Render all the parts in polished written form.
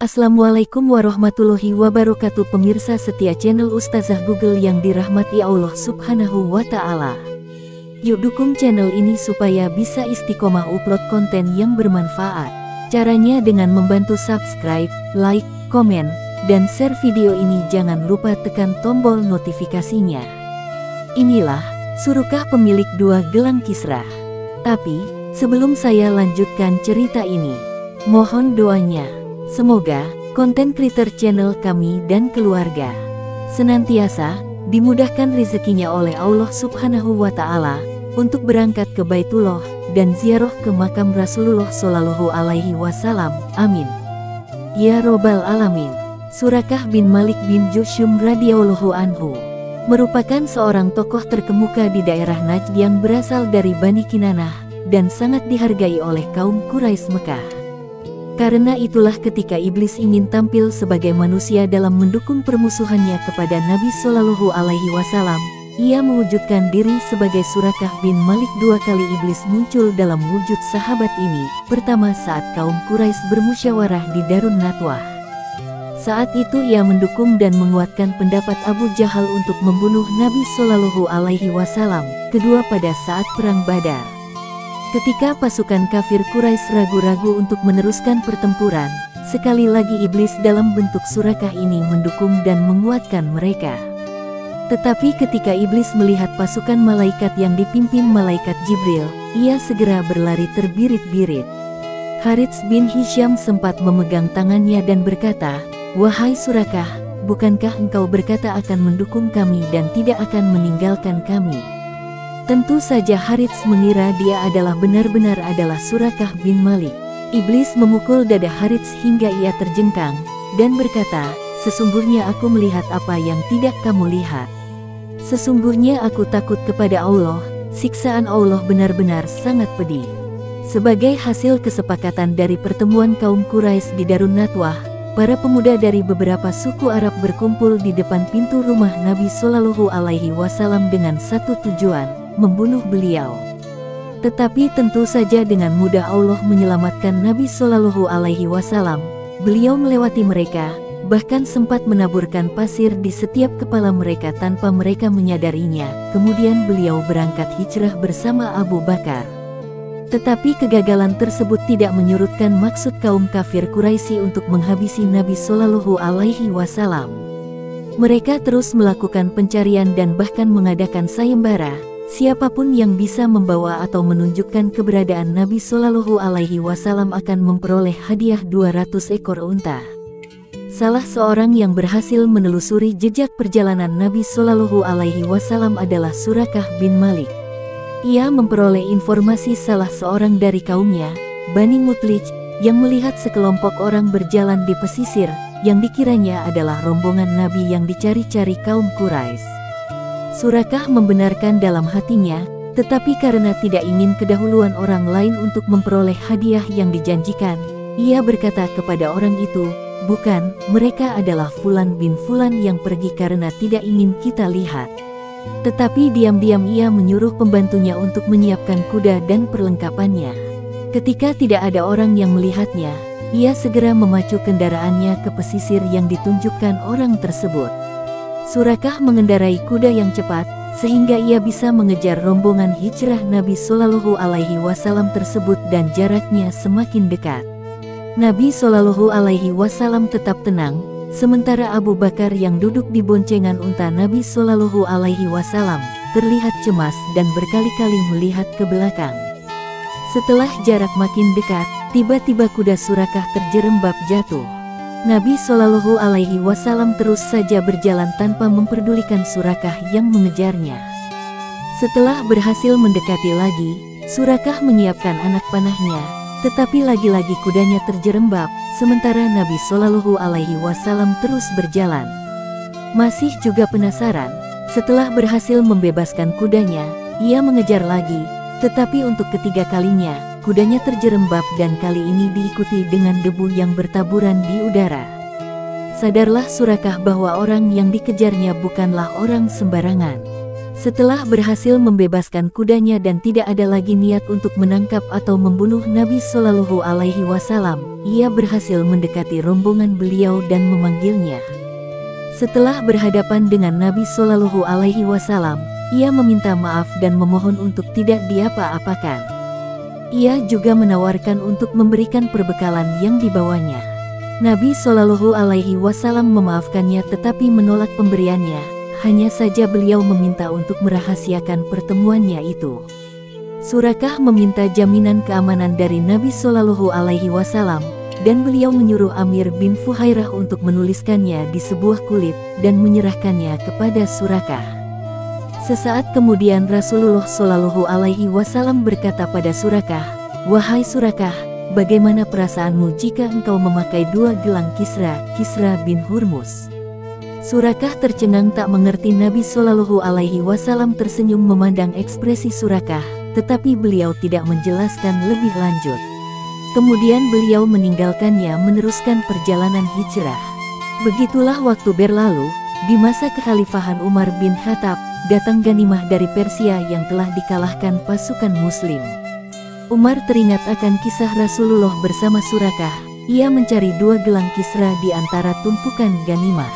Assalamualaikum warahmatullahi wabarakatuh. Pemirsa setia channel Ustazah Google yang dirahmati Allah Subhanahu wa Ta'ala. Yuk dukung channel ini supaya bisa istiqomah upload konten yang bermanfaat. Caranya dengan membantu subscribe, like, komen, dan share video ini. Jangan lupa tekan tombol notifikasinya. Inilah Surukah pemilik dua gelang Kisra. Tapi sebelum saya lanjutkan cerita ini, mohon doanya. Semoga konten creator channel kami dan keluarga senantiasa dimudahkan rezekinya oleh Allah Subhanahu wa Ta'ala untuk berangkat ke Baitullah dan ziarah ke makam Rasulullah Shallallahu Alaihi Wasallam. Amin. Ya Robbal Alamin. Surakah bin Malik bin Jushum radhiyallahu anhu merupakan seorang tokoh terkemuka di daerah Najd yang berasal dari Bani Kinanah dan sangat dihargai oleh kaum Quraisy Mekah. Karena itulah ketika iblis ingin tampil sebagai manusia dalam mendukung permusuhannya kepada Nabi Shallallahu Alaihi Wasallam, ia mewujudkan diri sebagai Surakah bin Malik. Dua kali iblis muncul dalam wujud sahabat ini. Pertama saat kaum Quraisy bermusyawarah di Darun Nadwah. Saat itu ia mendukung dan menguatkan pendapat Abu Jahal untuk membunuh Nabi Shallallahu Alaihi Wasallam. Kedua pada saat perang Badar. Ketika pasukan kafir Quraisy ragu-ragu untuk meneruskan pertempuran, sekali lagi iblis dalam bentuk Surakah ini mendukung dan menguatkan mereka. Tetapi ketika iblis melihat pasukan malaikat yang dipimpin malaikat Jibril, ia segera berlari terbirit-birit. Harits bin Hisham sempat memegang tangannya dan berkata, "Wahai Surakah, bukankah engkau berkata akan mendukung kami dan tidak akan meninggalkan kami?" Tentu saja Harits mengira dia benar-benar adalah Surakah bin Malik. Iblis memukul dada Harits hingga ia terjengkang, dan berkata, "Sesungguhnya aku melihat apa yang tidak kamu lihat. Sesungguhnya aku takut kepada Allah, siksaan Allah benar-benar sangat pedih." Sebagai hasil kesepakatan dari pertemuan kaum Quraisy di Darun Nadwah, para pemuda dari beberapa suku Arab berkumpul di depan pintu rumah Nabi Shallallahu Alaihi Wasallam dengan satu tujuan, membunuh beliau. Tetapi tentu saja dengan mudah Allah menyelamatkan Nabi Shallallahu Alaihi Wasallam. Beliau melewati mereka, bahkan sempat menaburkan pasir di setiap kepala mereka tanpa mereka menyadarinya. Kemudian beliau berangkat hijrah bersama Abu Bakar. Tetapi kegagalan tersebut tidak menyurutkan maksud kaum kafir Quraisy untuk menghabisi Nabi Shallallahu Alaihi Wasallam. Mereka terus melakukan pencarian dan bahkan mengadakan sayembara. Siapapun yang bisa membawa atau menunjukkan keberadaan Nabi Shallallahu Alaihi Wasallam akan memperoleh hadiah 200 ekor unta. Salah seorang yang berhasil menelusuri jejak perjalanan Nabi Shallallahu Alaihi Wasallam adalah Surakah bin Malik. Ia memperoleh informasi salah seorang dari kaumnya, Bani Mutlij, yang melihat sekelompok orang berjalan di pesisir, yang dikiranya adalah rombongan Nabi yang dicari-cari kaum Quraisy. Surakah membenarkan dalam hatinya, tetapi karena tidak ingin kedahuluan orang lain untuk memperoleh hadiah yang dijanjikan, ia berkata kepada orang itu, "Bukan, mereka adalah Fulan bin Fulan yang pergi karena tidak ingin kita lihat." Tetapi diam-diam ia menyuruh pembantunya untuk menyiapkan kuda dan perlengkapannya. Ketika tidak ada orang yang melihatnya, ia segera memacu kendaraannya ke pesisir yang ditunjukkan orang tersebut. Surakah mengendarai kuda yang cepat, sehingga ia bisa mengejar rombongan hijrah Nabi Shallallahu Alaihi Wasallam tersebut dan jaraknya semakin dekat. Nabi Shallallahu Alaihi Wasallam tetap tenang, sementara Abu Bakar yang duduk di boncengan unta Nabi Shallallahu Alaihi Wasallam terlihat cemas dan berkali-kali melihat ke belakang. Setelah jarak makin dekat, tiba-tiba kuda Surakah terjerembab jatuh. Nabi Shallallahu Alaihi Wasallam terus saja berjalan tanpa memperdulikan Surakah yang mengejarnya. Setelah berhasil mendekati lagi, Surakah menyiapkan anak panahnya, tetapi lagi-lagi kudanya terjerembab, sementara Nabi Shallallahu Alaihi Wasallam terus berjalan. Masih juga penasaran, setelah berhasil membebaskan kudanya, ia mengejar lagi, tetapi untuk ketiga kalinya, kudanya terjerembab dan kali ini diikuti dengan debu yang bertaburan di udara. Sadarlah Surakah bahwa orang yang dikejarnya bukanlah orang sembarangan. Setelah berhasil membebaskan kudanya dan tidak ada lagi niat untuk menangkap atau membunuh Nabi Shallallahu Alaihi Wasallam, ia berhasil mendekati rombongan beliau dan memanggilnya. Setelah berhadapan dengan Nabi Shallallahu Alaihi Wasallam, ia meminta maaf dan memohon untuk tidak diapa-apakan. Ia juga menawarkan untuk memberikan perbekalan yang dibawanya. Nabi Shallallahu Alaihi Wasallam memaafkannya tetapi menolak pemberiannya. Hanya saja beliau meminta untuk merahasiakan pertemuannya itu. Surakah meminta jaminan keamanan dari Nabi Shallallahu Alaihi Wasallam, dan beliau menyuruh Amir bin Fuhairah untuk menuliskannya di sebuah kulit dan menyerahkannya kepada Surakah. Sesaat kemudian Rasulullah Shallallahu Alaihi Wasallam berkata pada Surakah, "Wahai Surakah, bagaimana perasaanmu jika engkau memakai 2 gelang Kisra bin Hurmuz?" Surakah tercengang tak mengerti. Nabi Shallallahu Alaihi Wasallam tersenyum memandang ekspresi Surakah, tetapi beliau tidak menjelaskan lebih lanjut. Kemudian beliau meninggalkannya meneruskan perjalanan hijrah. Begitulah waktu berlalu, di masa kekhalifahan Umar bin Khattab, datang ganimah dari Persia yang telah dikalahkan pasukan Muslim. Umar teringat akan kisah Rasulullah bersama Surakah. Ia mencari 2 gelang Kisra di antara tumpukan ganimah.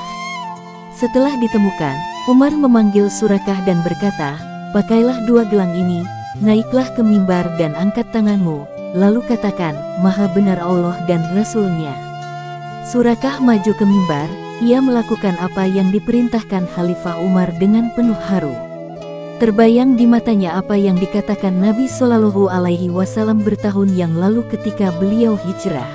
Setelah ditemukan, Umar memanggil Surakah dan berkata, "Pakailah 2 gelang ini, naiklah ke mimbar dan angkat tanganmu, lalu katakan, Maha benar Allah dan Rasul-Nya." Surakah maju ke mimbar, ia melakukan apa yang diperintahkan Khalifah Umar dengan penuh haru. Terbayang di matanya apa yang dikatakan Nabi Shallallahu Alaihi Wasallam bertahun yang lalu ketika beliau hijrah.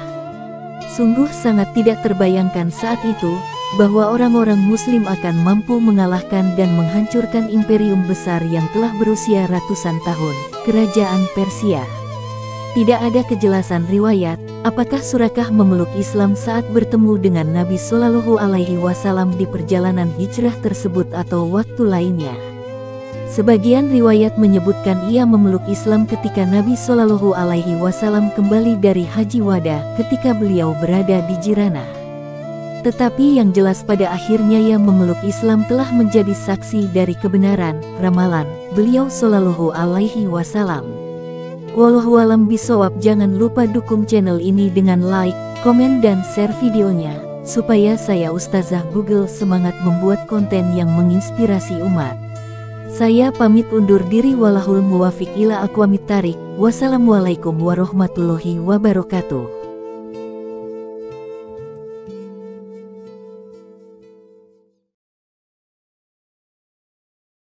Sungguh sangat tidak terbayangkan saat itu, bahwa orang-orang Muslim akan mampu mengalahkan dan menghancurkan imperium besar yang telah berusia ratusan tahun, kerajaan Persia. Tidak ada kejelasan riwayat, apakah Surakah memeluk Islam saat bertemu dengan Nabi Shallallahu Alaihi Wasallam di perjalanan hijrah tersebut atau waktu lainnya. Sebagian riwayat menyebutkan ia memeluk Islam ketika Nabi Shallallahu Alaihi Wasallam kembali dari Haji Wada ketika beliau berada di Jiranah. Tetapi yang jelas pada akhirnya ia memeluk Islam telah menjadi saksi dari kebenaran ramalan beliau Shallallahu Alaihi Wasallam. Wallahu a'lam bishawab. Jangan lupa dukung channel ini dengan like, komen dan share videonya, supaya saya Ustazah Google semangat membuat konten yang menginspirasi umat. Saya pamit undur diri, walahul muwafiq ila aqwamit thariq. Wassalamualaikum warahmatullahi wabarakatuh.